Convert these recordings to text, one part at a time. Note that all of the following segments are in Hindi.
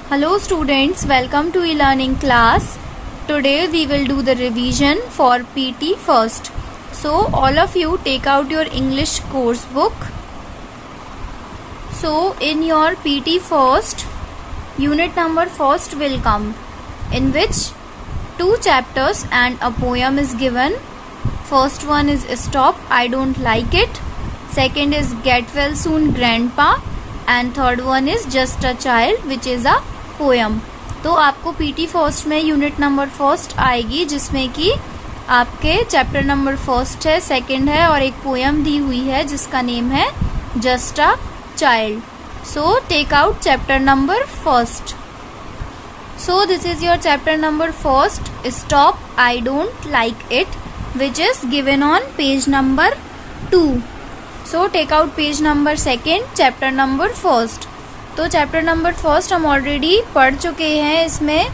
Hello students, welcome to e-learning class. Today we will do the revision for PT first. So all of you take out your English course book. So in your PT first, unit number first will come, in which 2 chapters and a poem is given. First one is Stop, I Don't Like It. Second is Get Well Soon Grandpa. And third one is Just a Child, which is a poem. तो आपको पीटी फर्स्ट में यूनिट नंबर फर्स्ट आएगी, जिसमें कि आपके चैप्टर नंबर फर्स्ट है, सेकंड है और एक पोयम दी हुई है जिसका नेम है just a child. So take out chapter number first. So this is your chapter number first, stop I don't like it, which is given on page number 2. So take out page number second, chapter number first. तो चैप्टर नंबर फर्स्ट हम ऑलरेडी पढ़ चुके हैं. इसमें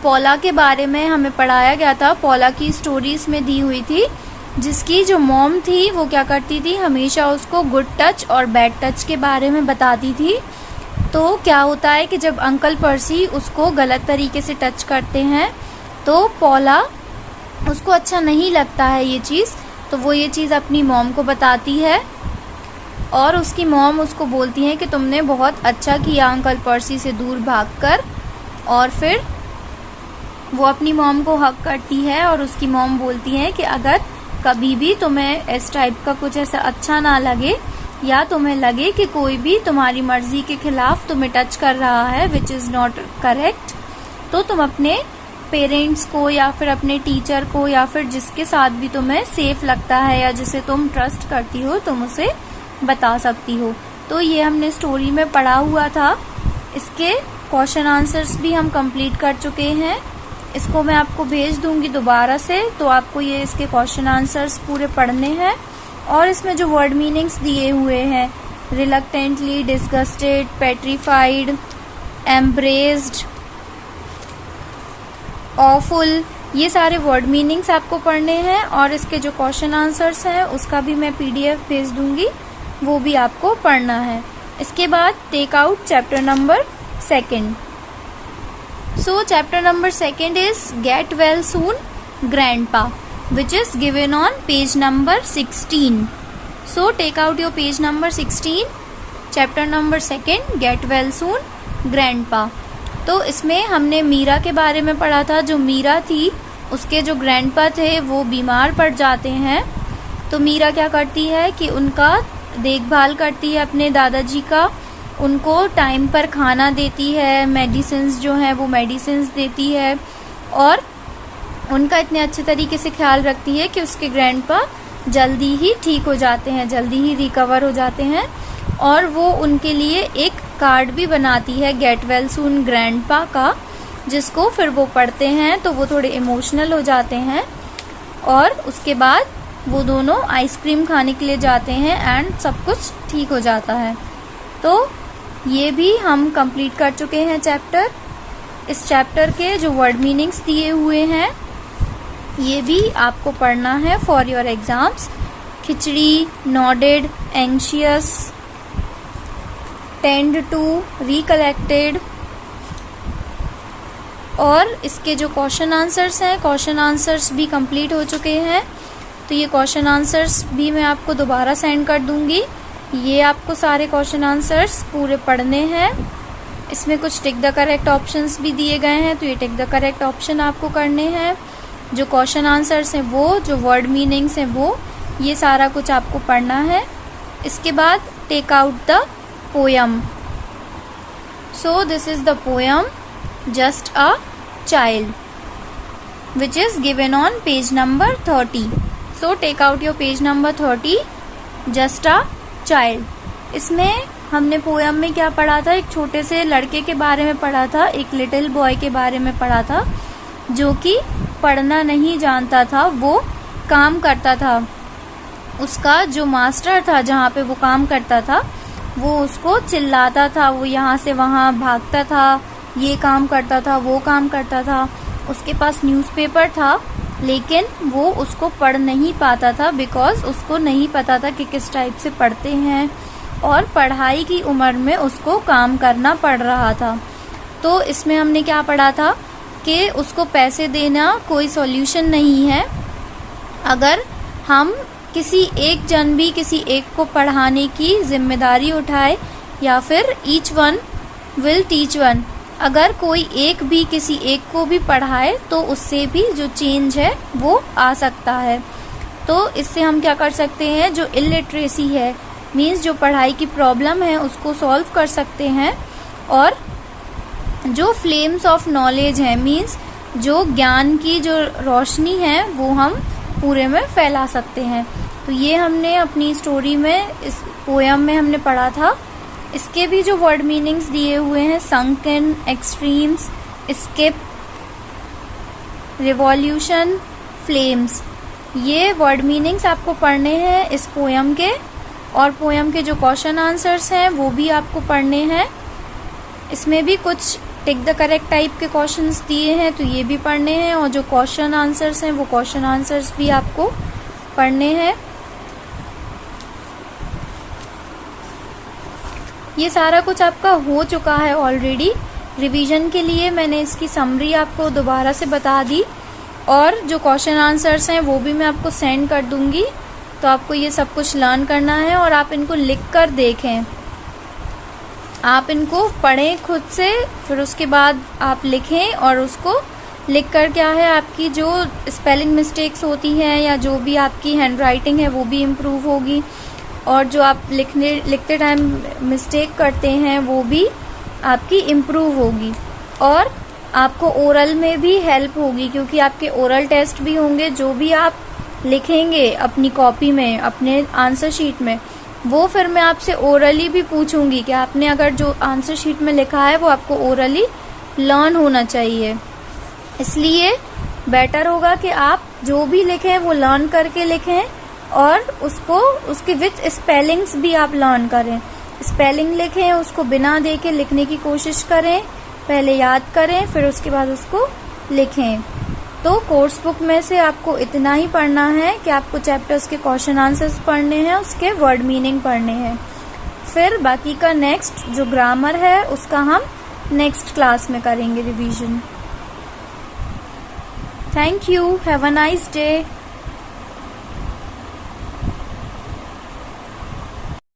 पॉला के बारे में हमें पढ़ाया गया था. पॉला की स्टोरी इसमें दी हुई थी, जिसकी जो मॉम थी वो क्या करती थी, हमेशा उसको गुड टच और बैड टच के बारे में बताती थी. तो क्या होता है कि जब अंकल पर्सी उसको गलत तरीके से टच करते हैं तो पॉला उसको अच्छा नहीं लगता है ये चीज़. तो वो ये चीज़ अपनी मॉम को बताती है और उसकी मॉम उसको बोलती है कि तुमने बहुत अच्छा किया अंकल पर्सी से दूर भागकर. और फिर वो अपनी मॉम को हक करती है और उसकी मॉम बोलती है कि अगर कभी भी तुम्हें इस टाइप का कुछ ऐसा अच्छा ना लगे या तुम्हें लगे कि कोई भी तुम्हारी मर्जी के खिलाफ तुम्हें टच कर रहा है विच इज़ नॉट करेक्ट, तो तुम अपने पेरेंट्स को या फिर अपने टीचर को या फिर जिसके साथ भी तुम्हें सेफ लगता है या जिसे तुम ट्रस्ट करती हो तुम उसे बता सकती हो. तो ये हमने स्टोरी में पढ़ा हुआ था. इसके क्वेश्चन आंसर्स भी हम कंप्लीट कर चुके हैं. इसको मैं आपको भेज दूंगी दोबारा से, तो आपको ये इसके क्वेश्चन आंसर्स पूरे पढ़ने हैं. और इसमें जो वर्ड मीनिंग्स दिए हुए हैं, reluctantly, disgusted, petrified, embraced, awful, ये सारे वर्ड मीनिंग्स आपको पढ़ने हैं. और इसके जो क्वेश्चन आंसर्स हैं उसका भी मैं PDF भेज दूंगी, वो भी आपको पढ़ना है. इसके बाद take out chapter number second. So chapter number second is get well soon grandpa, which is given on page number 16. So take out your page number 16, chapter number second, get well soon grandpa. तो इसमें हमने मीरा के बारे में पढ़ा था. जो मीरा थी उसके जो ग्रैंडपा थे वो बीमार पड़ जाते हैं. तो मीरा क्या करती है कि उनका देखभाल करती है अपने दादाजी का, उनको टाइम पर खाना देती है, मेडिसिन्स जो हैं वो मेडिसिन्स देती है और उनका इतने अच्छे तरीके से ख्याल रखती है कि उसके ग्रैंडपा जल्दी ही ठीक हो जाते हैं, जल्दी ही रिकवर हो जाते हैं. और वो उनके लिए एक कार्ड भी बनाती है गेट वेल सून ग्रैंडपा का, जिसको फिर वो पढ़ते हैं तो वो थोड़े इमोशनल हो जाते हैं. और उसके बाद वो दोनों आइसक्रीम खाने के लिए जाते हैं एंड सब कुछ ठीक हो जाता है. तो ये भी हम कंप्लीट कर चुके हैं चैप्टर. इस चैप्टर के जो वर्ड मीनिंग्स दिए हुए हैं ये भी आपको पढ़ना है for your exams. Khichdi, nodded, anxious, tend to, recollected. और इसके जो क्वेश्चन आंसर्स हैं, क्वेश्चन आंसर्स भी कंप्लीट हो चुके हैं. तो ये क्वेश्चन आंसर्स भी मैं आपको दोबारा सेंड कर दूंगी. ये आपको सारे क्वेश्चन आंसर्स पूरे पढ़ने हैं. इसमें कुछ टिक द करेक्ट ऑप्शंस भी दिए गए हैं, तो ये टिक द करेक्ट ऑप्शन आपको करने हैं. जो क्वेश्चन आंसर्स हैं वो, जो वर्ड मीनिंग्स हैं वो, ये सारा कुछ आपको पढ़ना है. इसके बाद take out the poem. So this is the poem just a child, which is given on page number 30. So take out your page number 30, just a child. इसमें हमने पोयम में क्या पढ़ा था, एक छोटे से लड़के के बारे में पढ़ा था, एक लिटिल बॉय के बारे में पढ़ा था जो कि पढ़ना नहीं जानता था. वो काम करता था, उसका जो मास्टर था जहाँ पे वो काम करता था वो उसको चिल्लाता था, वो यहाँ से वहाँ भागता था, ये काम करता था, वो काम करता था. उसके पास न्यूज़पेपर था लेकिन वो उसको पढ़ नहीं पाता था, बिकॉज उसको नहीं पता था कि किस टाइप से पढ़ते हैं और पढ़ाई की उम्र में उसको काम करना पड़ रहा था. तो इसमें हमने क्या पढ़ा था कि उसको पैसे देना कोई सॉल्यूशन नहीं है। अगर हम किसी एक जन भी किसी एक को पढ़ाने की जिम्मेदारी उठाए, या फिर each one will teach one, अगर कोई एक भी किसी एक को भी पढ़ाए तो उससे भी जो चेंज है वो आ सकता है। तो इससे हम क्या कर सकते हैं, जो इलिटरेसी है मीन्स जो पढ़ाई की प्रॉब्लम है उसको सॉल्व कर सकते हैं, और जो फ्लेम्स ऑफ नॉलेज है मीन्स जो ज्ञान की जो रोशनी है वो हम पूरे में फैला सकते हैं। तो ये हमने अपनी स्टोरी में, इस पोयम में हमने पढ़ा था। इसके भी जो वर्ड मीनिंग्स दिए हुए हैं, sunken, extremes, skip, revolution, flames, ये वर्ड मीनिंग्स आपको पढ़ने हैं इस पोयम के। और पोयम के जो क्वेश्चन आंसर्स हैं वो भी आपको पढ़ने हैं। इसमें भी कुछ टिक द करेक्ट टाइप के क्वेश्चंस दिए हैं, तो ये भी पढ़ने हैं। और जो क्वेश्चन आंसर्स हैं वो क्वेश्चन आंसर्स भी आपको पढ़ने हैं। ये सारा कुछ आपका हो चुका है ऑलरेडी। रिवीजन के लिए मैंने इसकी समरी आपको दोबारा से बता दी, और जो क्वेश्चन आंसर्स हैं वो भी मैं आपको सेंड कर दूंगी। तो आपको ये सब कुछ लर्न करना है और आप इनको लिख कर देखें। आप इनको पढ़ें खुद से, फिर उसके बाद आप लिखें, और उसको लिख कर क्या है आपकी जो स्पेलिंग मिस्टेक्स होती हैं या जो भी आपकी हैंड राइटिंग है वो भी इम्प्रूव होगी, और जो आप लिखते टाइम मिस्टेक करते हैं वो भी आपकी इम्प्रूव होगी। और आपको ओरल में भी हेल्प होगी, क्योंकि आपके ओरल टेस्ट भी होंगे। जो भी आप लिखेंगे अपनी कॉपी में, अपने आंसर शीट में, वो फिर मैं आपसे ओरली भी पूछूंगी कि आपने अगर जो आंसर शीट में लिखा है वो आपको ओरली लर्न होना चाहिए। इसलिए बेटर होगा कि आप जो भी लिखें वो लर्न करके लिखें, और उसको उसके विथ स्पेलिंग्स भी आप लर्न करें। स्पेलिंग लिखें, उसको बिना देखे लिखने की कोशिश करें, पहले याद करें फिर उसके बाद उसको लिखें। तो कोर्स बुक में से आपको इतना ही पढ़ना है कि आपको चैप्टर्स के क्वेश्चन आंसर्स पढ़ने हैं, उसके वर्ड मीनिंग पढ़ने हैं। फिर बाकी का नेक्स्ट जो ग्रामर है उसका हम नेक्स्ट क्लास में करेंगे revision. Thank you, have a nice day.